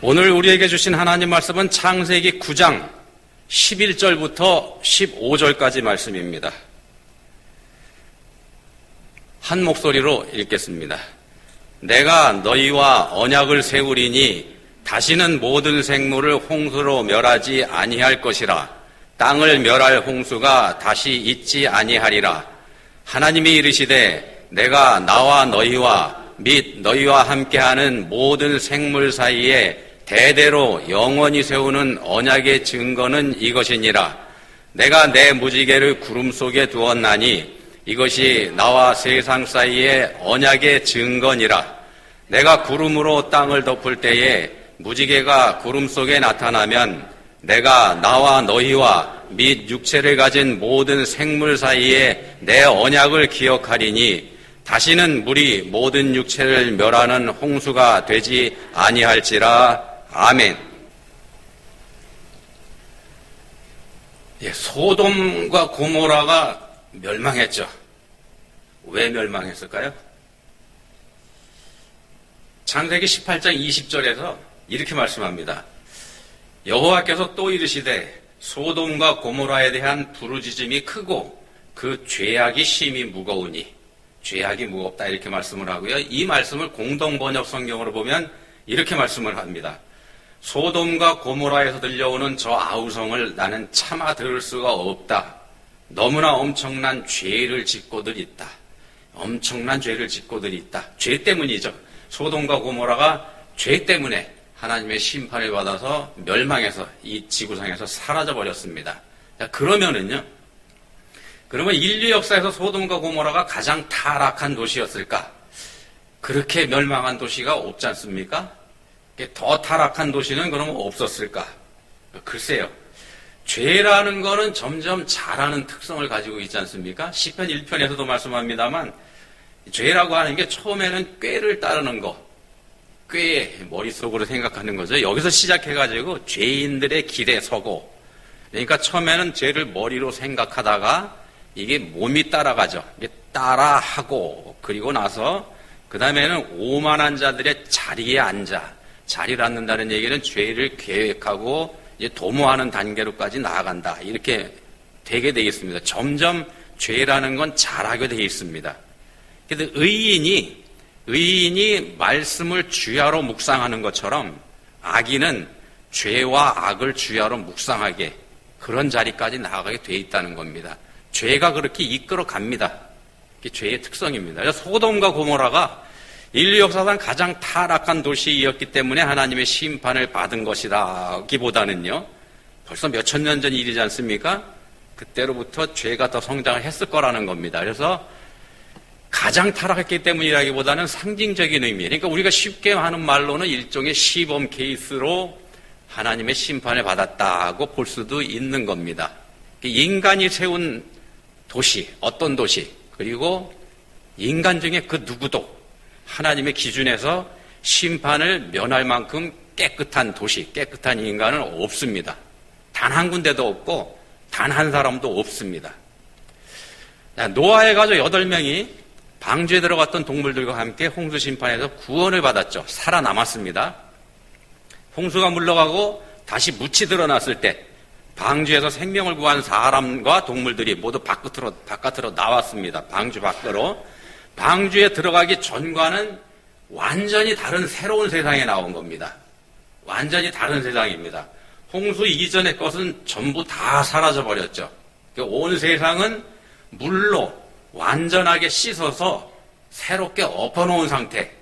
오늘 우리에게 주신 하나님 말씀은 창세기 9장 11절부터 15절까지 말씀입니다. 한 목소리로 읽겠습니다. 내가 너희와 언약을 세우리니 다시는 모든 생물을 홍수로 멸하지 아니할 것이라. 땅을 멸할 홍수가 다시 있지 아니하리라. 하나님이 이르시되 내가 나와 너희와 및 너희와 함께하는 모든 생물 사이에 대대로 영원히 세우는 언약의 증거는 이것이니라. 내가 내 무지개를 구름 속에 두었나니 이것이 나와 세상 사이의 언약의 증거니라. 내가 구름으로 땅을 덮을 때에 무지개가 구름 속에 나타나면 내가 나와 너희와 및 육체를 가진 모든 생물 사이에 내 언약을 기억하리니 다시는 물이 모든 육체를 멸하는 홍수가 되지 아니할지라. 아멘. 소돔과 고모라가 멸망했죠. 왜 멸망했을까요? 창세기 18장 20절에서 이렇게 말씀합니다. 여호와께서 또 이르시되 소돔과 고모라에 대한 부르짖음이 크고 그 죄악이 심히 무거우니, 죄악이 무겁다 이렇게 말씀을 하고요. 이 말씀을 공동번역 성경으로 보면 이렇게 말씀을 합니다. 소돔과 고모라에서 들려오는 저 아우성을 나는 차마 들을 수가 없다. 너무나 엄청난 죄를 짓고들 있다. 엄청난 죄를 짓고들 있다. 죄 때문이죠. 소돔과 고모라가 죄 때문에 하나님의 심판을 받아서 멸망해서 이 지구상에서 사라져버렸습니다. 그러면 인류 역사에서 소돔과 고모라가 가장 타락한 도시였을까? 그렇게 멸망한 도시가 없지 않습니까? 더 타락한 도시는 그러면 없었을까? 글쎄요. 죄라는 거는 점점 잘하는 특성을 가지고 있지 않습니까? 시편 1편에서도 말씀합니다만 죄라고 하는 게 처음에는 꾀를 따르는 거, 꾀 머릿속으로 생각하는 거죠. 여기서 시작해가지고 죄인들의 길에 서고, 그러니까 처음에는 죄를 머리로 생각하다가 이게 몸이 따라가죠. 이게 따라하고, 그리고 나서 그 다음에는 오만한 자들의 자리에 앉아. 자리를 앉는다는 얘기는 죄를 계획하고 이제 도모하는 단계로까지 나아간다. 이렇게 되게 되어 있습니다. 점점 죄라는 건 잘하게 되어 있습니다. 그런데 의인이 말씀을 주야로 묵상하는 것처럼 악인은 죄와 악을 주야로 묵상하게 그런 자리까지 나아가게 되어 있다는 겁니다. 죄가 그렇게 이끌어 갑니다. 그게 죄의 특성입니다. 그래서 소돔과 고모라가 인류 역사상 가장 타락한 도시이었기 때문에 하나님의 심판을 받은 것이라기보다는요, 벌써 몇천 년 전 일이지 않습니까? 그때로부터 죄가 더 성장을 했을 거라는 겁니다. 그래서 가장 타락했기 때문이라기보다는 상징적인 의미, 그러니까 우리가 쉽게 하는 말로는 일종의 시범 케이스로 하나님의 심판을 받았다고 볼 수도 있는 겁니다. 인간이 세운 도시, 어떤 도시, 그리고 인간 중에 그 누구도 하나님의 기준에서 심판을 면할 만큼 깨끗한 도시, 깨끗한 인간은 없습니다. 단 한 군데도 없고 단 한 사람도 없습니다. 노아의 가족 8명이 방주에 들어갔던 동물들과 함께 홍수 심판에서 구원을 받았죠. 살아남았습니다. 홍수가 물러가고 다시 묻히 드러났을 때 방주에서 생명을 구한 사람과 동물들이 모두 바깥으로 나왔습니다. 방주 밖으로. 방주에 들어가기 전과는 완전히 다른 새로운 세상에 나온 겁니다. 완전히 다른 세상입니다. 홍수 이전의 것은 전부 다 사라져버렸죠. 온 세상은 물로 완전하게 씻어서 새롭게 엎어놓은 상태,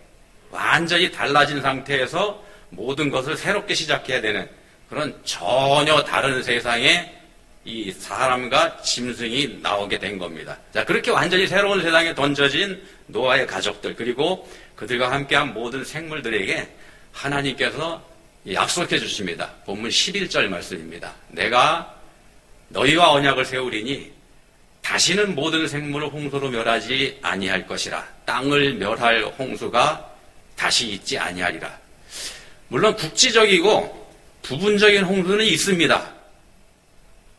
완전히 달라진 상태에서 모든 것을 새롭게 시작해야 되는 그런 전혀 다른 세상에 이 사람과 짐승이 나오게 된 겁니다. 자, 그렇게 완전히 새로운 세상에 던져진 노아의 가족들, 그리고 그들과 함께한 모든 생물들에게 하나님께서 약속해 주십니다. 본문 11절 말씀입니다. 내가 너희와 언약을 세우리니 다시는 모든 생물을 홍수로 멸하지 아니할 것이라. 땅을 멸할 홍수가 다시 있지 아니하리라. 물론 국지적이고 부분적인 홍수는 있습니다.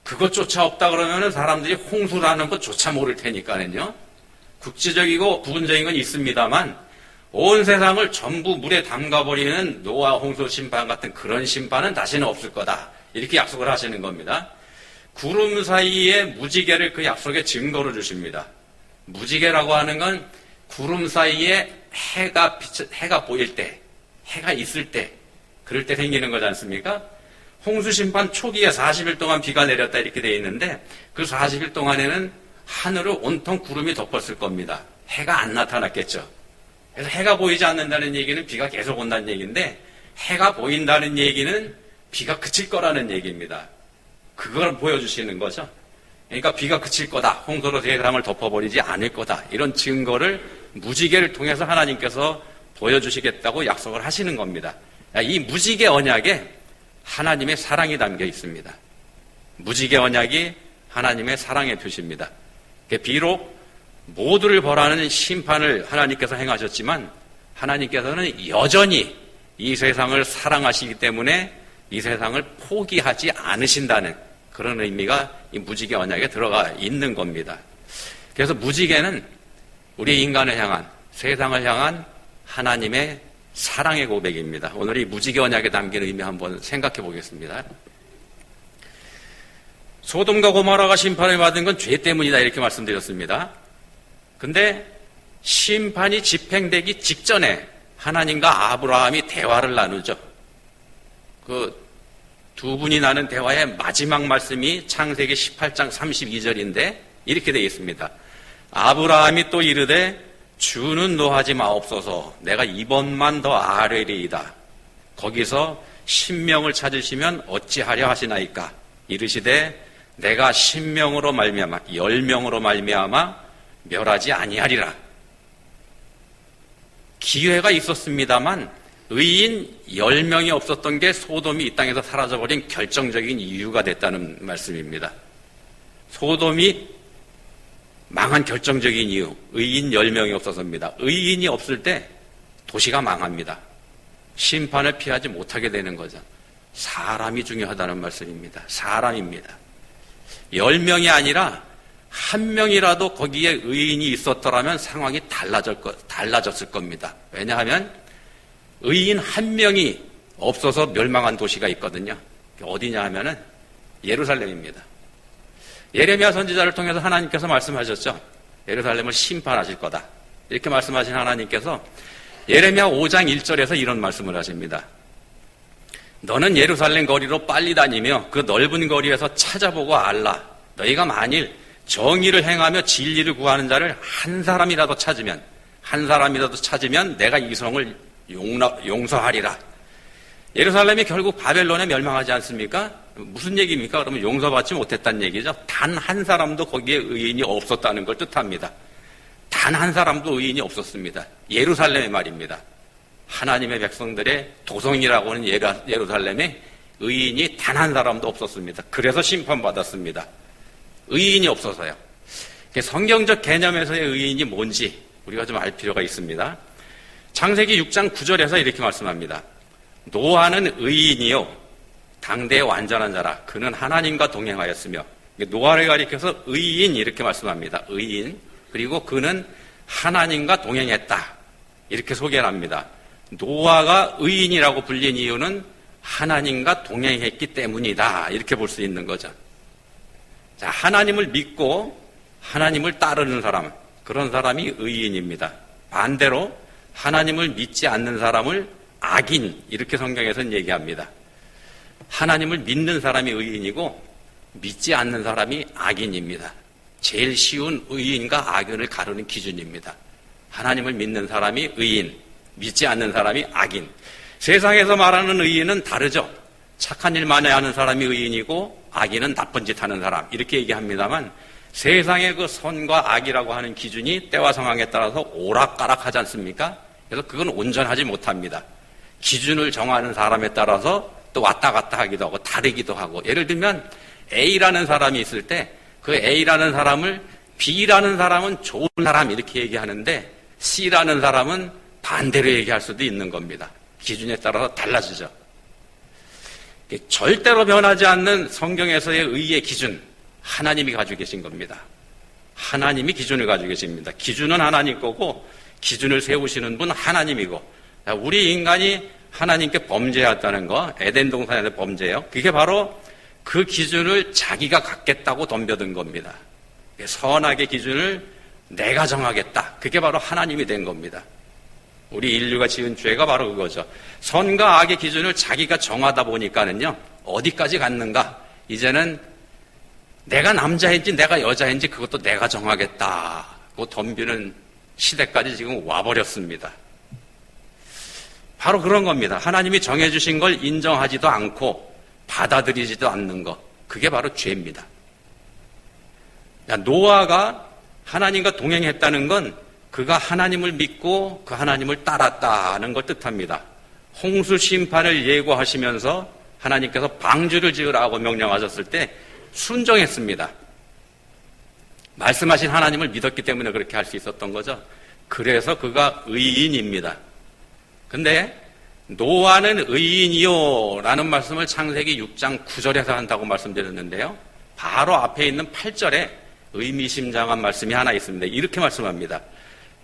그것조차 없다 그러면 사람들이 홍수라는 것조차 모를 테니까는요. 국지적이고 부분적인 건 있습니다만 온 세상을 전부 물에 담가버리는 노아 홍수 심판 같은 그런 심판은 다시는 없을 거다. 이렇게 약속을 하시는 겁니다. 구름 사이에 무지개를 그 약속의 증거로 주십니다. 무지개라고 하는 건 구름 사이에 해가 보일 때, 해가 있을 때, 그럴 때 생기는 거지 않습니까? 홍수 심판 초기에 40일 동안 비가 내렸다 이렇게 되어 있는데 그 40일 동안에는 하늘을 온통 구름이 덮었을 겁니다. 해가 안 나타났겠죠. 그래서 해가 보이지 않는다는 얘기는 비가 계속 온다는 얘기인데 해가 보인다는 얘기는 비가 그칠 거라는 얘기입니다. 그걸 보여주시는 거죠. 그러니까 비가 그칠 거다. 홍수로 세상을 덮어버리지 않을 거다. 이런 증거를 무지개를 통해서 하나님께서 보여주시겠다고 약속을 하시는 겁니다. 이 무지개 언약에 하나님의 사랑이 담겨 있습니다. 무지개 언약이 하나님의 사랑의 표시입니다. 비록 모두를 벌하는 심판을 하나님께서 행하셨지만 하나님께서는 여전히 이 세상을 사랑하시기 때문에 이 세상을 포기하지 않으신다는 그런 의미가 이 무지개 언약에 들어가 있는 겁니다. 그래서 무지개는 우리 인간을 향한, 세상을 향한 하나님의 사랑의 고백입니다. 오늘 이 무지개 언약에 담긴 의미 한번 생각해 보겠습니다. 소돔과 고모라가 심판을 받은 건 죄 때문이다 이렇게 말씀드렸습니다. 근데 심판이 집행되기 직전에 하나님과 아브라함이 대화를 나누죠. 그 두 분이 나눈 대화의 마지막 말씀이 창세기 18장 32절인데 이렇게 되어 있습니다. 아브라함이 또 이르되 주는 노하지 마옵소서 내가 이번만 더 아뢰리이다. 거기서 신명을 찾으시면 어찌하려 하시나이까. 이르시되 내가 신명으로 말미암아 10명으로 말미암아 멸하지 아니하리라. 기회가 있었습니다만 의인 10명이 없었던 게 소돔이 이 땅에서 사라져버린 결정적인 이유가 됐다는 말씀입니다. 소돔이 망한 결정적인 이유, 의인 10명이 없어서입니다. 의인이 없을 때 도시가 망합니다. 심판을 피하지 못하게 되는 거죠. 사람이 중요하다는 말씀입니다. 사람입니다. 10명이 아니라 1명이라도 거기에 의인이 있었더라면 상황이 달라졌을 겁니다. 왜냐하면 의인 1명이 없어서 멸망한 도시가 있거든요. 어디냐 하면은 예루살렘입니다. 예레미야 선지자를 통해서 하나님께서 말씀하셨죠. 예루살렘을 심판하실 거다. 이렇게 말씀하신 하나님께서 예레미야 5장 1절에서 이런 말씀을 하십니다. 너는 예루살렘 거리로 빨리 다니며 그 넓은 거리에서 찾아보고 알라. 너희가 만일 정의를 행하며 진리를 구하는 자를 한 사람이라도 찾으면 내가 이 성을 용서하리라. 예루살렘이 결국 바벨론에 멸망하지 않습니까? 무슨 얘기입니까? 그러면 용서받지 못했다는 얘기죠. 단 한 사람도 거기에 의인이 없었다는 걸 뜻합니다. 단 한 사람도 의인이 없었습니다. 예루살렘의 말입니다. 하나님의 백성들의 도성이라고 하는 예루살렘에 의인이 단 한 사람도 없었습니다. 그래서 심판받았습니다. 의인이 없어서요. 성경적 개념에서의 의인이 뭔지 우리가 좀 알 필요가 있습니다. 창세기 6장 9절에서 이렇게 말씀합니다. 노아는 의인이요 당대의 완전한 자라. 그는 하나님과 동행하였으며. 노아를 가리켜서 의인 이렇게 말씀합니다. 의인. 그리고 그는 하나님과 동행했다. 이렇게 소개를 합니다. 노아가 의인이라고 불린 이유는 하나님과 동행했기 때문이다. 이렇게 볼 수 있는 거죠. 자, 하나님을 믿고 하나님을 따르는 사람, 그런 사람이 의인입니다. 반대로 하나님을 믿지 않는 사람을 악인, 이렇게 성경에서는 얘기합니다. 하나님을 믿는 사람이 의인이고 믿지 않는 사람이 악인입니다. 제일 쉬운 의인과 악인을 가르는 기준입니다. 하나님을 믿는 사람이 의인, 믿지 않는 사람이 악인. 세상에서 말하는 의인은 다르죠. 착한 일 많이 하는 사람이 의인이고 악인은 나쁜 짓 하는 사람, 이렇게 얘기합니다만 세상의 그 선과 악이라고 하는 기준이 때와 상황에 따라서 오락가락하지 않습니까? 그래서 그건 온전하지 못합니다. 기준을 정하는 사람에 따라서 또 왔다 갔다 하기도 하고 다르기도 하고, 예를 들면 A라는 사람이 있을 때 그 A라는 사람을 B라는 사람은 좋은 사람 이렇게 얘기하는데 C라는 사람은 반대로 얘기할 수도 있는 겁니다. 기준에 따라서 달라지죠. 절대로 변하지 않는 성경에서의 의의 기준, 하나님이 가지고 계신 겁니다. 하나님이 기준을 가지고 계십니다. 기준은 하나님 거고 기준을 세우시는 분 하나님이고, 우리 인간이 하나님께 범죄했다는 거, 에덴 동산에서 범죄예요. 그게 바로 그 기준을 자기가 갖겠다고 덤벼든 겁니다. 선악의 기준을 내가 정하겠다. 그게 바로 하나님이 된 겁니다. 우리 인류가 지은 죄가 바로 그거죠. 선과 악의 기준을 자기가 정하다 보니까는요, 어디까지 갔는가? 이제는 내가 남자인지 내가 여자인지 그것도 내가 정하겠다. 그 덤비는 시대까지 지금 와버렸습니다. 바로 그런 겁니다. 하나님이 정해주신 걸 인정하지도 않고 받아들이지도 않는 것. 그게 바로 죄입니다. 노아가 하나님과 동행했다는 건 그가 하나님을 믿고 그 하나님을 따랐다는 걸 뜻합니다. 홍수 심판을 예고하시면서 하나님께서 방주를 지으라고 명령하셨을 때 순종했습니다. 말씀하신 하나님을 믿었기 때문에 그렇게 할 수 있었던 거죠. 그래서 그가 의인입니다. 근데 노아는 의인이요 라는 말씀을 창세기 6장 9절에서 한다고 말씀드렸는데요. 바로 앞에 있는 8절에 의미심장한 말씀이 하나 있습니다. 이렇게 말씀합니다.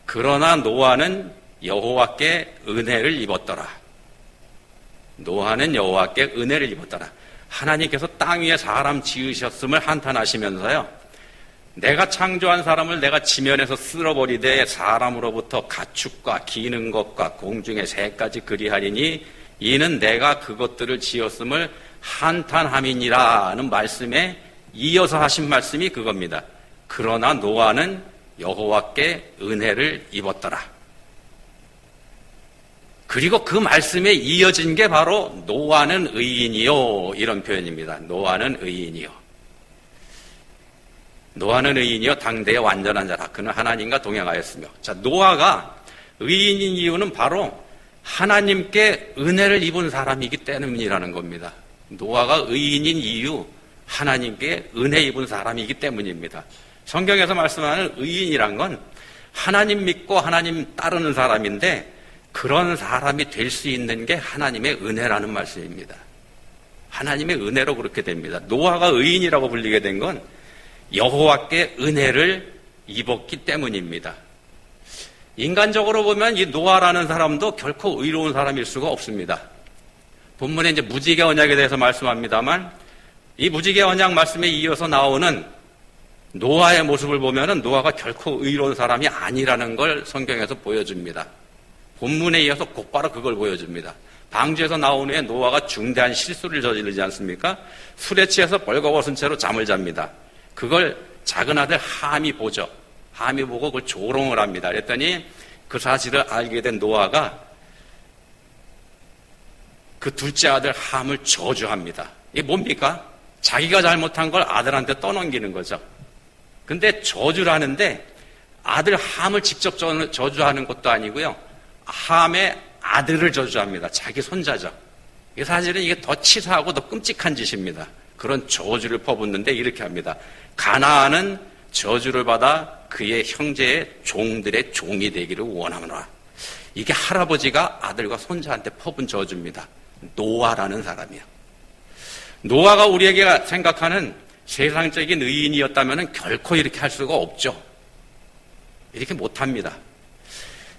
그러나 노아는 여호와께 은혜를 입었더라. 노아는 여호와께 은혜를 입었더라. 하나님께서 땅 위에 사람 지으셨음을 한탄하시면서요, 내가 창조한 사람을 내가 지면에서 쓸어버리되 사람으로부터 가축과 기는 것과 공중의 새까지 그리하리니 이는 내가 그것들을 지었음을 한탄함이니라는 말씀에 이어서 하신 말씀이 그겁니다. 그러나 노아는 여호와께 은혜를 입었더라. 그리고 그 말씀에 이어진 게 바로 노아는 의인이요 이런 표현입니다. 노아는 의인이요. 노아는 의인이요 당대의 완전한 자라. 그는 하나님과 동행하였으며. 자, 노아가 의인인 이유는 바로 하나님께 은혜를 입은 사람이기 때문이라는 겁니다. 노아가 의인인 이유, 하나님께 은혜 입은 사람이기 때문입니다. 성경에서 말씀하는 의인이란 건 하나님 믿고 하나님 따르는 사람인데 그런 사람이 될 수 있는 게 하나님의 은혜라는 말씀입니다. 하나님의 은혜로 그렇게 됩니다. 노아가 의인이라고 불리게 된 건 여호와께 은혜를 입었기 때문입니다. 인간적으로 보면 이 노아라는 사람도 결코 의로운 사람일 수가 없습니다. 본문에 이제 무지개 언약에 대해서 말씀합니다만 이 무지개 언약 말씀에 이어서 나오는 노아의 모습을 보면은 노아가 결코 의로운 사람이 아니라는 걸 성경에서 보여줍니다. 본문에 이어서 곧바로 그걸 보여줍니다. 방주에서 나온 후에 노아가 중대한 실수를 저지르지 않습니까? 술에 취해서 벌거벗은 채로 잠을 잡니다. 그걸 작은 아들 함이 보죠. 함이 보고 그걸 조롱을 합니다. 그랬더니 그 사실을 알게 된 노아가 그 둘째 아들 함을 저주합니다. 이게 뭡니까? 자기가 잘못한 걸 아들한테 떠넘기는 거죠. 근데 저주를 하는데 아들 함을 직접 저주하는 것도 아니고요. 함의 아들을 저주합니다. 자기 손자죠. 이게 사실은 이게 더 치사하고 더 끔찍한 짓입니다. 그런 저주를 퍼붓는데 이렇게 합니다. 가나안은 저주를 받아 그의 형제의 종들의 종이 되기를 원하노라. 이게 할아버지가 아들과 손자한테 퍼분 저주입니다. 노아라는 사람이요. 노아가 우리에게 생각하는 세상적인 의인이었다면 결코 이렇게 할 수가 없죠. 이렇게 못합니다.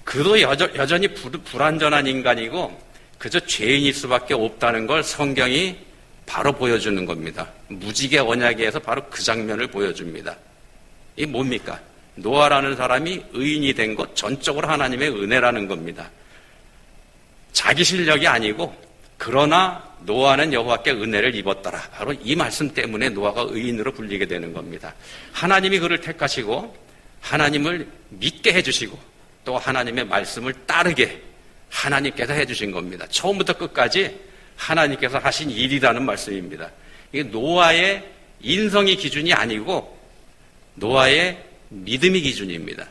그도 여전히 불완전한 인간이고 그저 죄인일 수밖에 없다는 걸 성경이 바로 보여주는 겁니다. 무지개 언약에서 바로 그 장면을 보여줍니다. 이게 뭡니까? 노아라는 사람이 의인이 된 것 전적으로 하나님의 은혜라는 겁니다. 자기 실력이 아니고 그러나 노아는 여호와께 은혜를 입었더라. 바로 이 말씀 때문에 노아가 의인으로 불리게 되는 겁니다. 하나님이 그를 택하시고 하나님을 믿게 해주시고 또 하나님의 말씀을 따르게 하나님께서 해주신 겁니다. 처음부터 끝까지 하나님께서 하신 일이라는 말씀입니다. 이게 노아의 인성이 기준이 아니고 노아의 믿음이 기준입니다.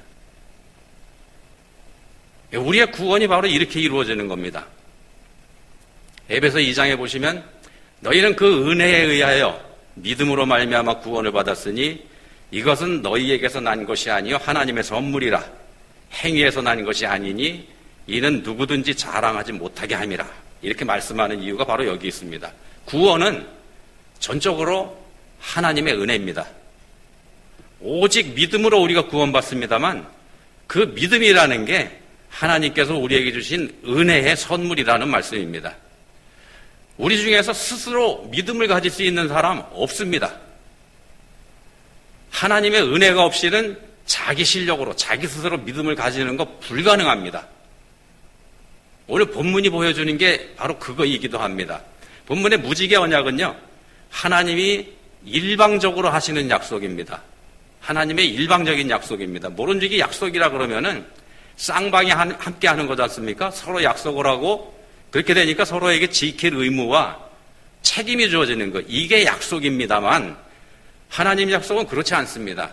우리의 구원이 바로 이렇게 이루어지는 겁니다. 에베소 2장에 보시면 너희는 그 은혜에 의하여 믿음으로 말미암아 구원을 받았으니 이것은 너희에게서 난 것이 아니요 하나님의 선물이라. 행위에서 난 것이 아니니 이는 누구든지 자랑하지 못하게 함이라. 이렇게 말씀하는 이유가 바로 여기 있습니다. 구원은 전적으로 하나님의 은혜입니다. 오직 믿음으로 우리가 구원받습니다만 그 믿음이라는 게 하나님께서 우리에게 주신 은혜의 선물이라는 말씀입니다. 우리 중에서 스스로 믿음을 가질 수 있는 사람 없습니다. 하나님의 은혜가 없이는 자기 실력으로 자기 스스로 믿음을 가지는 거 불가능합니다. 오늘 본문이 보여주는 게 바로 그거이기도 합니다. 본문의 무지개 언약은요, 하나님이 일방적으로 하시는 약속입니다. 하나님의 일방적인 약속입니다. 모른지기 약속이라 그러면은 쌍방이 함께 하는 거지 않습니까? 서로 약속을 하고 그렇게 되니까 서로에게 지킬 의무와 책임이 주어지는 것. 이게 약속입니다만 하나님 약속은 그렇지 않습니다.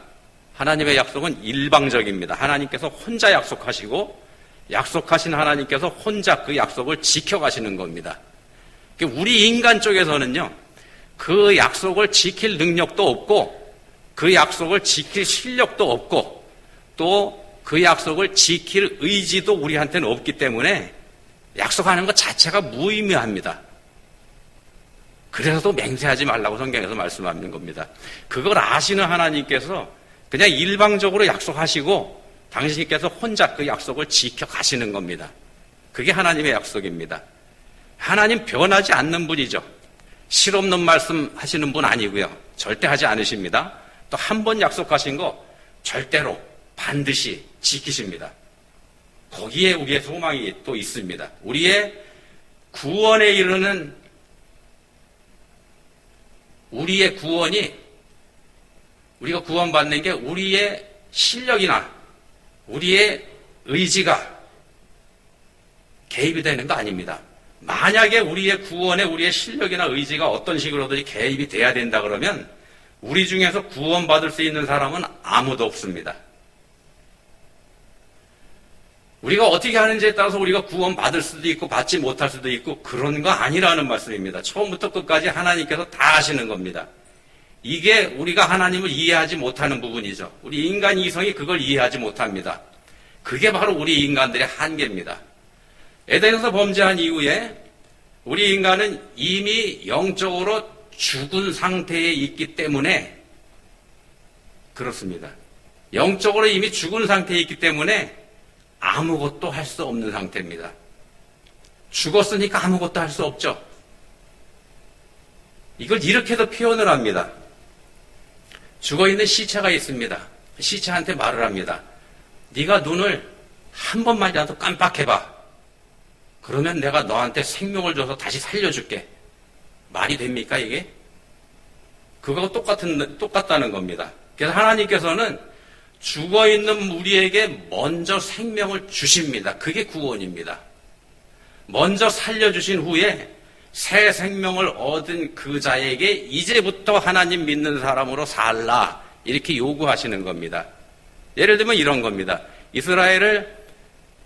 하나님의 약속은 일방적입니다. 하나님께서 혼자 약속하시고 약속하신 하나님께서 혼자 그 약속을 지켜가시는 겁니다. 우리 인간 쪽에서는요, 그 약속을 지킬 능력도 없고 그 약속을 지킬 실력도 없고 또 그 약속을 지킬 의지도 우리한테는 없기 때문에 약속하는 것 자체가 무의미합니다. 그래서 또 맹세하지 말라고 성경에서 말씀하는 겁니다. 그걸 아시는 하나님께서 그냥 일방적으로 약속하시고 당신께서 혼자 그 약속을 지켜가시는 겁니다. 그게 하나님의 약속입니다. 하나님 변하지 않는 분이죠. 실없는 말씀 하시는 분 아니고요. 절대 하지 않으십니다. 또 한 번 약속하신 거 절대로 반드시 지키십니다. 거기에 우리의 소망이 또 있습니다. 우리의 구원에 이르는 우리의 구원이 우리가 구원받는 게 우리의 실력이나 우리의 의지가 개입이 되는 거 아닙니다. 만약에 우리의 구원에 우리의 실력이나 의지가 어떤 식으로든지 개입이 돼야 된다 그러면 우리 중에서 구원받을 수 있는 사람은 아무도 없습니다. 우리가 어떻게 하는지에 따라서 우리가 구원받을 수도 있고 받지 못할 수도 있고 그런 거 아니라는 말씀입니다. 처음부터 끝까지 하나님께서 다 하시는 겁니다. 이게 우리가 하나님을 이해하지 못하는 부분이죠. 우리 인간 이성이 그걸 이해하지 못합니다. 그게 바로 우리 인간들의 한계입니다. 에덴에서 범죄한 이후에 우리 인간은 이미 영적으로 죽은 상태에 있기 때문에 그렇습니다. 영적으로 이미 죽은 상태에 있기 때문에 아무것도 할 수 없는 상태입니다. 죽었으니까 아무것도 할 수 없죠. 이걸 이렇게도 표현을 합니다. 죽어있는 시체가 있습니다. 시체한테 말을 합니다. 네가 눈을 한 번만이라도 깜빡해봐. 그러면 내가 너한테 생명을 줘서 다시 살려줄게. 말이 됩니까 이게? 그거가 똑같다는 겁니다. 그래서 하나님께서는 죽어있는 우리에게 먼저 생명을 주십니다. 그게 구원입니다. 먼저 살려주신 후에 새 생명을 얻은 그 자에게 이제부터 하나님 믿는 사람으로 살라 이렇게 요구하시는 겁니다. 예를 들면 이런 겁니다. 이스라엘을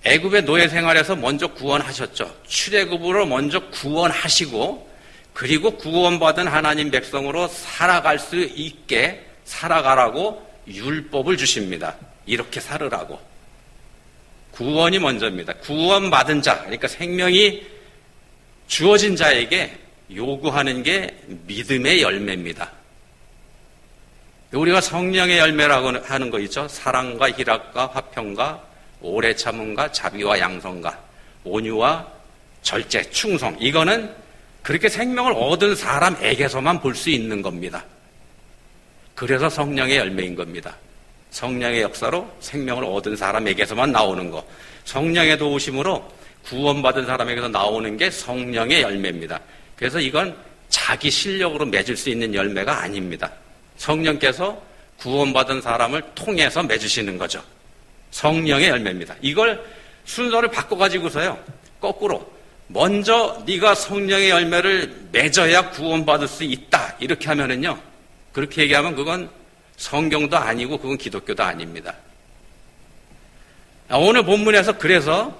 애굽의 노예 생활에서 먼저 구원하셨죠. 출애굽으로 먼저 구원하시고 그리고 구원받은 하나님 백성으로 살아갈 수 있게 살아가라고 율법을 주십니다. 이렇게 살으라고. 구원이 먼저입니다. 구원받은 자, 그러니까 생명이 주어진 자에게 요구하는 게 믿음의 열매입니다. 우리가 성령의 열매라고 하는 거 있죠. 사랑과 희락과 화평과 오래 참음과 자비와 양선과 온유와 절제, 충성. 이거는 그렇게 생명을 얻은 사람에게서만 볼 수 있는 겁니다. 그래서 성령의 열매인 겁니다. 성령의 역사로 생명을 얻은 사람에게서만 나오는 거. 성령의 도우심으로 구원받은 사람에게서 나오는 게 성령의 열매입니다. 그래서 이건 자기 실력으로 맺을 수 있는 열매가 아닙니다. 성령께서 구원받은 사람을 통해서 맺으시는 거죠. 성령의 열매입니다. 이걸 순서를 바꿔가지고서요. 거꾸로 먼저 네가 성령의 열매를 맺어야 구원받을 수 있다. 이렇게 하면은요. 그렇게 얘기하면 그건 성경도 아니고 그건 기독교도 아닙니다. 오늘 본문에서 그래서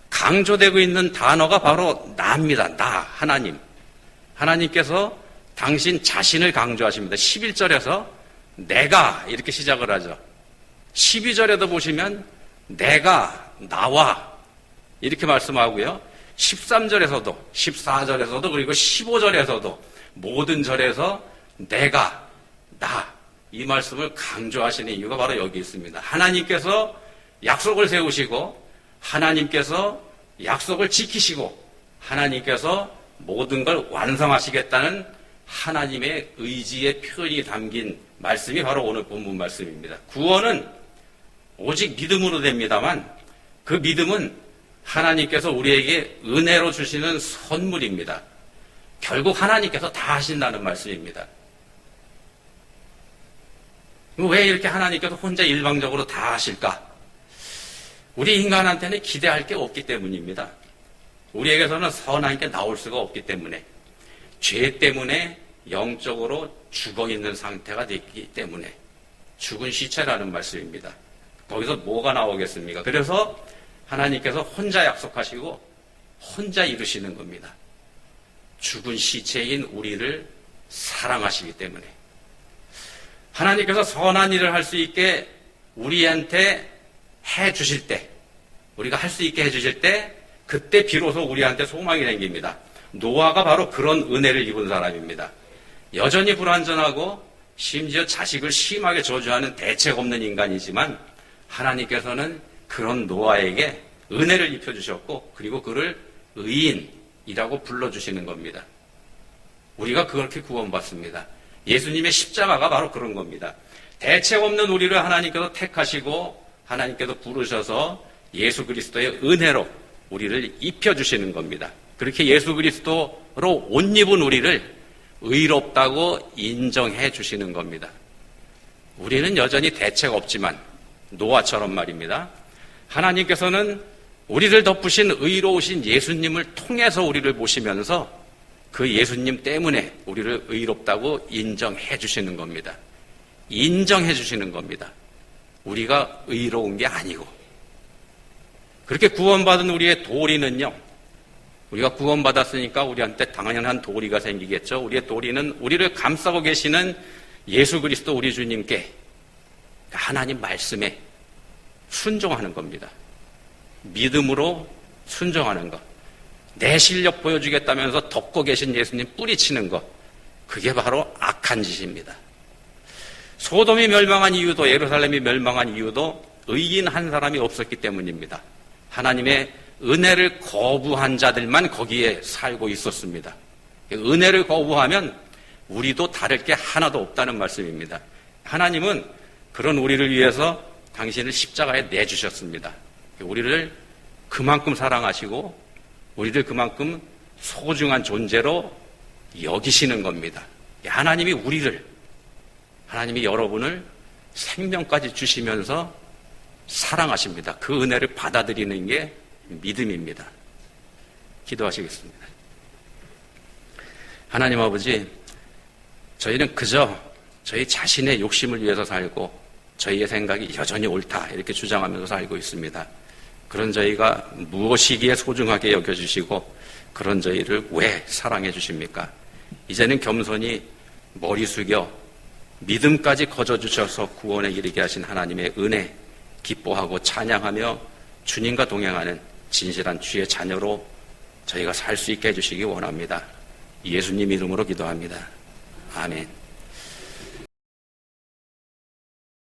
강조되고 있는 단어가 바로 나입니다. 나, 하나님. 하나님께서 당신 자신을 강조하십니다. 11절에서 내가 이렇게 시작을 하죠. 12절에도 보시면 내가, 나와 이렇게 말씀하고요. 13절에서도, 14절에서도 그리고 15절에서도 모든 절에서 내가, 나 이 말씀을 강조하시는 이유가 바로 여기 있습니다. 하나님께서 약속을 세우시고 하나님께서 약속을 지키시고 하나님께서 모든 걸 완성하시겠다는 하나님의 의지의 표현이 담긴 말씀이 바로 오늘 본문 말씀입니다. 구원은 오직 믿음으로 됩니다만 그 믿음은 하나님께서 우리에게 은혜로 주시는 선물입니다. 결국 하나님께서 다 하신다는 말씀입니다. 왜 이렇게 하나님께서 혼자 일방적으로 다 하실까? 우리 인간한테는 기대할 게 없기 때문입니다. 우리에게서는 선한 게 나올 수가 없기 때문에, 죄 때문에 영적으로 죽어있는 상태가 됐기 때문에 죽은 시체라는 말씀입니다. 거기서 뭐가 나오겠습니까? 그래서 하나님께서 혼자 약속하시고 혼자 이루시는 겁니다. 죽은 시체인 우리를 사랑하시기 때문에. 하나님께서 선한 일을 할 수 있게 우리한테 해 주실 때, 우리가 할 수 있게 해 주실 때, 그때 비로소 우리한테 소망이 생깁니다. 노아가 바로 그런 은혜를 입은 사람입니다. 여전히 불완전하고 심지어 자식을 심하게 저주하는 대책 없는 인간이지만 하나님께서는 그런 노아에게 은혜를 입혀주셨고 그리고 그를 의인이라고 불러주시는 겁니다. 우리가 그렇게 구원받습니다. 예수님의 십자가가 바로 그런 겁니다. 대책 없는 우리를 하나님께서 택하시고 하나님께서 부르셔서 예수 그리스도의 은혜로 우리를 입혀주시는 겁니다. 그렇게 예수 그리스도로 옷 입은 우리를 의롭다고 인정해 주시는 겁니다. 우리는 여전히 대책 없지만 노아처럼 말입니다. 하나님께서는 우리를 덮으신 의로우신 예수님을 통해서 우리를 보시면서 그 예수님 때문에 우리를 의롭다고 인정해 주시는 겁니다. 인정해 주시는 겁니다. 우리가 의로운 게 아니고. 그렇게 구원받은 우리의 도리는요, 우리가 구원받았으니까 우리한테 당연한 도리가 생기겠죠. 우리의 도리는 우리를 감싸고 계시는 예수 그리스도 우리 주님께 하나님 말씀에 순종하는 겁니다. 믿음으로 순종하는 것. 내 실력 보여주겠다면서 덮고 계신 예수님 뿌리치는 것. 그게 바로 악한 짓입니다. 소돔이 멸망한 이유도, 예루살렘이 멸망한 이유도 의인 한 사람이 없었기 때문입니다. 하나님의 은혜를 거부한 자들만 거기에 살고 있었습니다. 은혜를 거부하면 우리도 다를 게 하나도 없다는 말씀입니다. 하나님은 그런 우리를 위해서 당신을 십자가에 내주셨습니다. 우리를 그만큼 사랑하시고 우리를 그만큼 소중한 존재로 여기시는 겁니다. 하나님이 하나님이 여러분을 생명까지 주시면서 사랑하십니다. 그 은혜를 받아들이는 게 믿음입니다. 기도하시겠습니다. 하나님 아버지, 저희는 그저 저희 자신의 욕심을 위해서 살고 저희의 생각이 여전히 옳다 이렇게 주장하면서 살고 있습니다. 그런 저희가 무엇이기에 소중하게 여겨주시고 그런 저희를 왜 사랑해 주십니까? 이제는 겸손히 머리 숙여 믿음까지 거저주셔서 구원에 이르게 하신 하나님의 은혜 기뻐하고 찬양하며 주님과 동행하는 진실한 주의 자녀로 저희가 살 수 있게 해주시기 원합니다. 예수님 이름으로 기도합니다. 아멘.